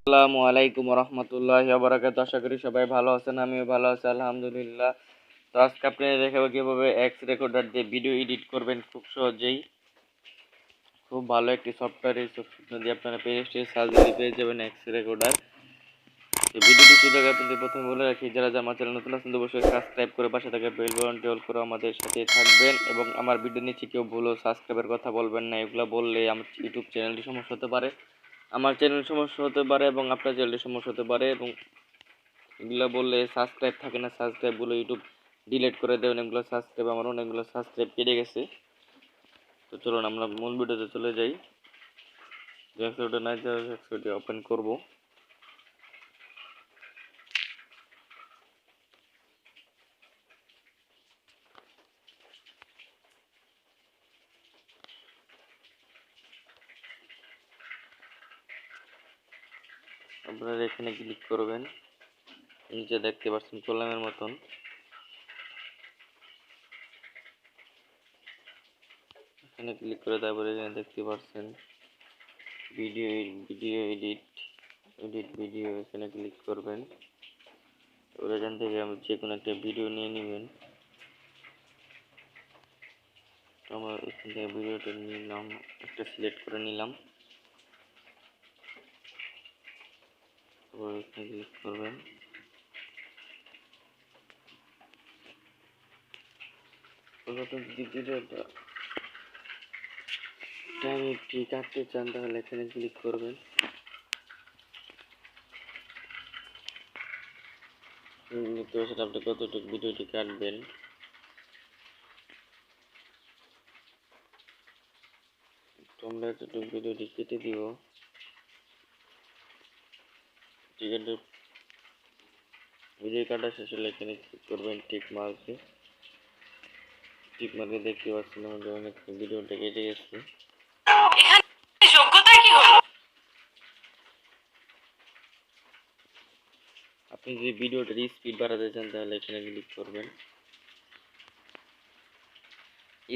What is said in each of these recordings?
আসসালামু আলাইকুম রহমতুল্লাহি ওয়া বারাকাতুহু। আশা করি সবাই ভালো আছেন, আমিও ভালো আছি আলহামদুলিল্লাহ। তো আজকে আপনাদের দেখাবো কিভাবে এক্স রেকর্ডার দিয়ে ভিডিও এডিট করবেন খুব সহজেই। খুব ভালো একটি সফটওয়্যার, এই সফটওয়্যার দিয়ে আপনারা প্লে স্টোরে সার্চ দিলে পেয়ে যাবেন এক্স রেকর্ডার। তো ভিডিওটি শুরু আগে আপনাদের প্রথমে বলে রাখি, যারা আমার চ্যানেল নতুন আছেন অবশ্যই সাবস্ক্রাইব করে পাশে থাকা বেল বাটনটি অল করে আমাদের সাথে থাকবেন, এবং আমার ভিডিও নিচে কেউ ভুলও সাবস্ক্রাইবের কথা বলবেন না। এগুলো বললে আমার ইউটিউব চ্যানেলটি সমস্যা হতে পারে, আমার চ্যানেল সমস্যা হতে পারে এবং আপনার চ্যানেলের সমস্যা হতে পারে, এবং এগুলো বললে সাবস্ক্রাইব থাকে না, সাবস্ক্রাইবগুলো ইউটিউব ডিলিট করে দেবেন। এগুলো সাবস্ক্রাইব, আমার অনেকগুলো সাবস্ক্রাইব কেটে গেছে। তো চলুন আমরা মূল ভিডিওতে চলে যাই। ওটা নাই, ওটা ওপেন করবো। আপনারা এখানে ক্লিক করবেন, নিচে দেখতে পাচ্ছেন কলামের মতন। এখানে ক্লিক করে তারপরে এখানে দেখতে পাচ্ছেন ভিডিও এডিট ভিডিও, এখানে ক্লিক করবেন। এবার এখান থেকে যে কোনো একটা ভিডিও নিয়ে নেবেন। আমরা এখান থেকে ভিডিওটা নিলাম, একটা সিলেক্ট করে নিলাম। তারপর এখানে ক্লিক করবেন। যদি ভিডিওটা ডাইরেক্টলি কাটতে চান তাহলে এখানে ক্লিক করবেন। দেখতে পাচ্ছেন আপনি কতটুকু ভিডিওটি কাটবেন। আমরা এতটুকু ভিডিওটি কেটে দিব। ঠিক আছে, ভিডিও কাটা শেষ হলে এখানে ক্লিক করবেন টিক মার্কে। টিক মার্কে দেখতে পাচ্ছেন আমাদের অনেক ভিডিওটা কেটে গেছে। আপনি যদি ভিডিওটার স্পিড বাড়াতে চান তাহলে এখানে ক্লিক করবেন।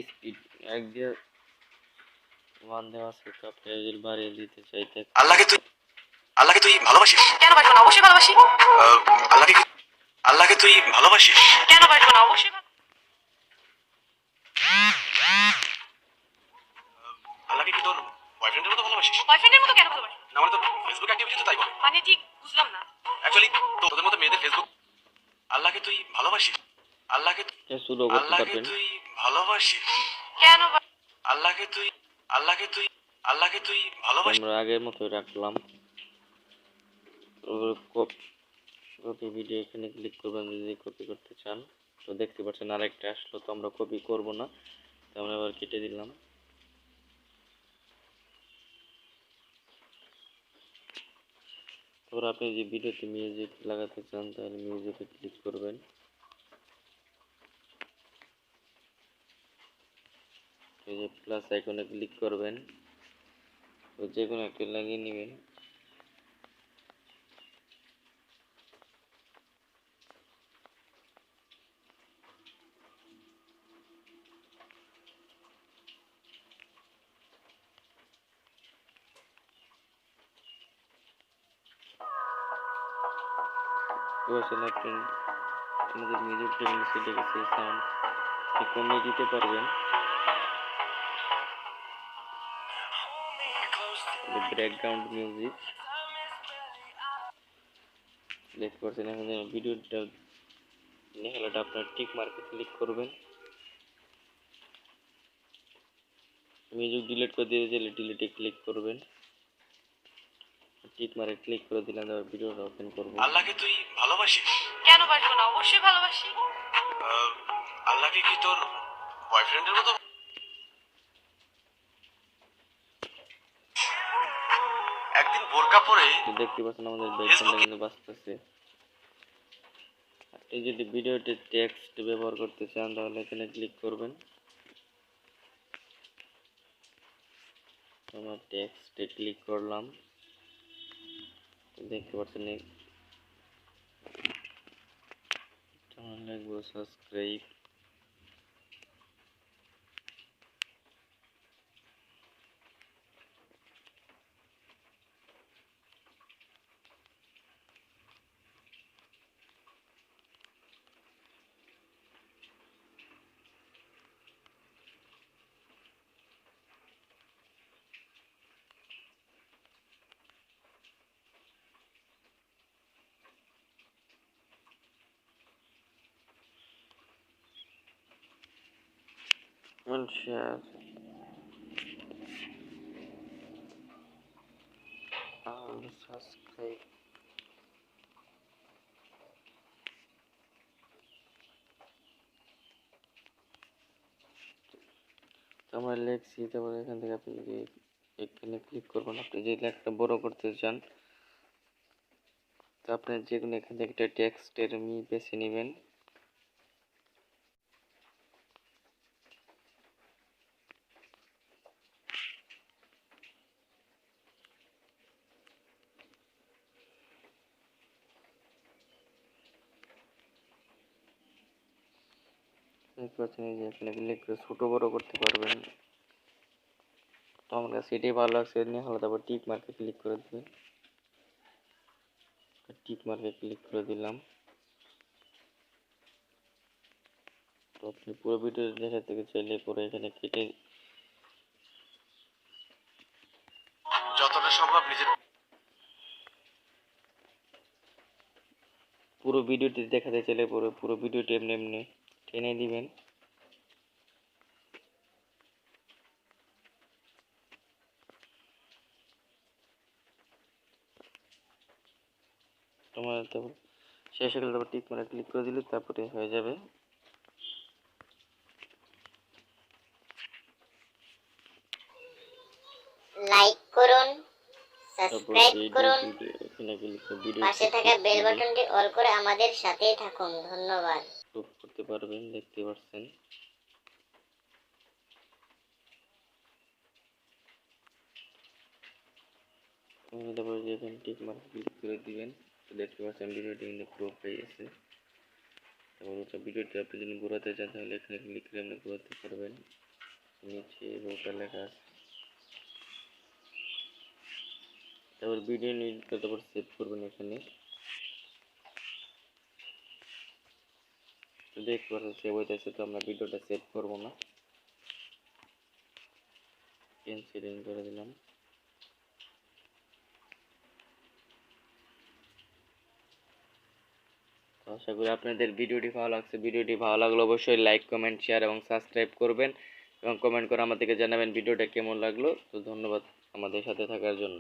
স্পিড এক দিয়ে ওয়ান দেওয়া আছে, তো আপনি যদি বাড়িয়ে দিতে চাইতে আল্লাহকে তুই ভালোবাসিস? কেন বাসবো না, অবশ্যই ভালোবাসি। আল্লাহকে তুই ভালোবাসিস? কেন বাসবো না, অবশ্যই। আল্লাহকে কি তোর বয়ফ্রেন্ডের মতো ভালোবাসিস? বয়ফ্রেন্ডের মতো কেন ভালোবাসি? না মানে তোর ফেসবুক অ্যাক্টিভিটি তো তাই বলে। মানে ঠিক বুঝলাম না। অ্যাকচুয়ালি তোদের মতো মেয়েদের ফেসবুক। আল্লাহকে তুই ভালোবাসিস? আল্লাহকে তুই ভালোবাসিস? কেন? আল্লাহকে তুই আল্লাহকে তুই আল্লাহকে তুই ভালোবাসিস? আমরা আগের মতো রাখলাম। কপি ভিডিও এখানে ক্লিক করবেন যদি কপি করতে চান। তো দেখতে পাচ্ছেন আরেকটা আসলো, তো আমরা কপি করব না, তো আমরা আবার কেটে দিলাম। তারপর আপনি যে ভিডিওতে মিউজিক লাগাতে চান তাহলে মিউজিকে ক্লিক করবেন। এই যে প্লাস আইকনে ক্লিক করবেন, তো যে কোনো একটা লাগিয়ে নেবেন। তো আসলে আপনি আমাদের মিউজিকটা নিচে দেখেছি সাউন্ড কমিয়ে দিতে পারবেন। ব্যাকগ্রাউন্ড মিউজিক দেখতে পাচ্ছেন। এখন ভিডিওটা লেখাটা আপনার টিক মার্কে ক্লিক করবেন। মিউজিক ডিলিট করে দিয়ে দিলে ডিলিটে ক্লিক করবেন। টিক মার্কে ক্লিক করে দিলাম, তারপর ভিডিওটা ওপেন করব। আল্লাহকে তুই ভালোবাসিস? কেন বাসবো না, অবশ্যই ভালোবাসি। আল্লাহকে কি তোর বয়ফ্রেন্ডের মতো? একদিন বোরকা পরে দেখতে পাচ্ছেন আমাদের ব্যাকগ্রাউন্ডটা কিন্তু বাজতেছে। আপনি যদি ভিডিওতে টেক্সট ব্যবহার করতে চান তাহলে এখানে ক্লিক করবেন। আমরা টেক্সটে ক্লিক করলাম, দেখতে পাচ্ছেন লিখবো subscribe. and share and subscribe. তো আমরা লিখছি, তারপরে এখান থেকে আপনি এখানে ক্লিক করবেন। আপনি যে লেখাটা বড় করতে চান, তো আপনি যে কোনো এখান থেকে একটা টেক্সটের বেছে নেবেন। যে এখানে ক্লিক করে ছোট বড় করতে পারবেন। তো আমার কাছে এটাই ভালো লাগছে, নিয়ে হলো। তারপর টিক মার্কে ক্লিক করে দেবেন। টিক মার্কে ক্লিক করে দিলাম। তো আপনি পুরো ভিডিও দেখা থেকে চাইলে পরে এখানে কেটে যতটা সম্ভব নিজের পুরো ভিডিওটি দেখাতে চাইলে পুরো ভিডিওটি এমনি এমনি টেনে দিবেন। তোমার তারপর শেষ হয়ে গেলে তারপর টিক মার্কে ক্লিক করে দিলে তারপরে হয়ে যাবে। লাইক করুন, তারপর সাবস্ক্রাইব এই করুন, এখানে ভিডিও পাশে থাকা বেল বাটনটি অল করে আমাদের সাথেই থাকুন। ধন্যবাদ। করতে পারবেন, দেখতে পাচ্ছেন। তারপর যে এখানে টিক মার্ক ক্লিক করে দিবেন, তো দেখতে পাচ্ছেন ভিডিওটি কিন্তু পুরো হয়ে গেছে। তারপর ওটা ভিডিওটি আপনি যদি ঘোরাতে চান তাহলে এখানে ক্লিক করে আপনি ঘোরাতে পারবেন। নিচে ওটা লেখা আছে। তারপর ভিডিও নিয়ে তারপর সেভ করবেন এখানে। তো দেখতে পাচ্ছেন সেভ হইতেছে, তো আমরা ভিডিওটা সেভ করবো না, ক্যান্সেলিং করে দিলাম। তো আশা করি আপনাদের ভিডিওটি ভালো লাগছে। ভিডিওটি ভালো লাগলে অবশ্যই লাইক, কমেন্ট, শেয়ার এবং সাবস্ক্রাইব করবেন এবং কমেন্ট করে আমাদেরকে জানাবেন ভিডিওটা কেমন লাগলো। তো ধন্যবাদ আমাদের সাথে থাকার জন্য।